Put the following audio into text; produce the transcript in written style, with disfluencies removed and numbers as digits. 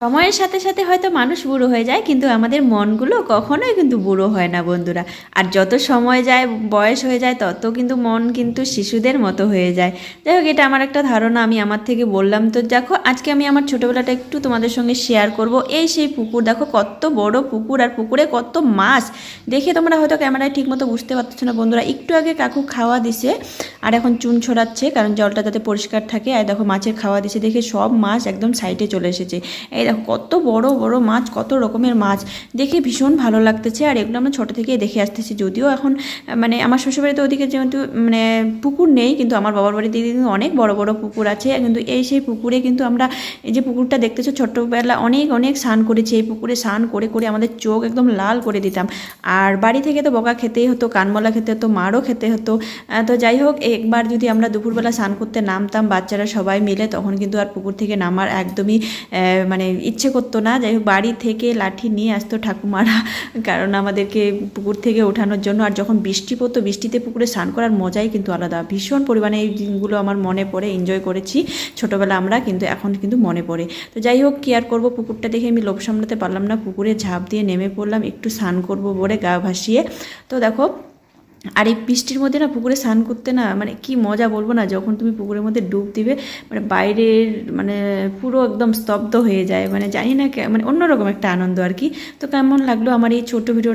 সময়ের সাথে সাথে হয়তো মানুষ বুড়ো হয়ে যায়, কিন্তু আমাদের মনগুলো কখনোই কিন্তু বুড়ো হয় না বন্ধুরা। আর যত সময় যায়, বয়স হয়ে যায়, তত কিন্তু মন কিন্তু শিশুদের মতো হয়ে যায়। যাই হোক, এটা আমার একটা ধারণা, আমি আমার থেকে বললাম। তো দেখো, আজকে আমি আমার ছোটোবেলাটা একটু তোমাদের সঙ্গে শেয়ার করব। এই সেই পুকুর, দেখো কত বড় পুকুর, আর পুকুরে কত মাছ। দেখে তোমরা হয়তো ক্যামেরায় ঠিকমতো বুঝতে পারছো না বন্ধুরা। একটু আগে কাকু খাওয়া দিছে, আর এখন চুন ছড়াচ্ছে, কারণ জলটা যাতে পরিষ্কার থাকে। আর দেখো মাছের খাওয়া দিছে, দেখে সব মাছ একদম সাইডে চলে এসেছে। এই দেখো কত বড় বড় মাছ, কত রকমের মাছ, দেখে ভীষণ ভালো লাগতেছে। আর এগুলো আমরা ছোটো থেকেই দেখে আসতেছি। যদিও এখন মানে আমার শ্বশুরবাড়িতে ওদিকে যেহেতু মানে পুকুর নেই, কিন্তু আমার বাবার বাড়িতে কিন্তু অনেক বড় বড় পুকুর আছে। কিন্তু এই সেই পুকুরে কিন্তু আমরা, এই যে পুকুরটা দেখতেছো, ছোট্টবেলা অনেক অনেক স্নান করেছি। এই পুকুরে স্নান করে করে আমাদের চোখ একদম লাল করে দিতাম। আর বাড়ি থেকে তো বকা খেতেই হতো, কানমলা খেতে হতো, মারও খেতে হতো। তো যাই হোক, একবার যদি আমরা দুপুরবেলা স্নান করতে নামতাম বাচ্চারা সবাই মিলে, তখন কিন্তু আর পুকুর থেকে নামার একদমই মানে ইচ্ছে করতো না। যাই হোক, বাড়ি থেকে লাঠি নিয়ে আসতো ঠাকুমারা, কারণ আমাদেরকে পুকুর থেকে ওঠানোর জন্য। আর যখন বৃষ্টি পড়তো, বৃষ্টিতে পুকুরে স্নান করার মজাই কিন্তু আলাদা। ভীষণ পরিমাণে এই দিনগুলো আমার মনে পড়ে, এনজয় করেছি ছোটোবেলা আমরা, কিন্তু এখন কিন্তু মনে পড়ে। তো যাই হোক, কি আর করবো, পুকুরটা দেখে আমি লোভ সামলাতে পারলাম না, পুকুরে ঝাঁপ দিয়ে নেমে পড়লাম একটু স্নান করবো বলে গা ভাসিয়ে। তো দেখো, আর এই বৃষ্টির মধ্যে না পুকুরে স্নান করতে না মানে কি মজা বলবো না। যখন তুমি পুকুরের মধ্যে ডুব দিবে, মানে বাইরের মানে পুরো একদম স্তব্ধ হয়ে যায়, মানে জানি না মানে অন্যরকম একটা আনন্দ আর কি। তো কেমন লাগলো আমার এই ছোট ভিডিও।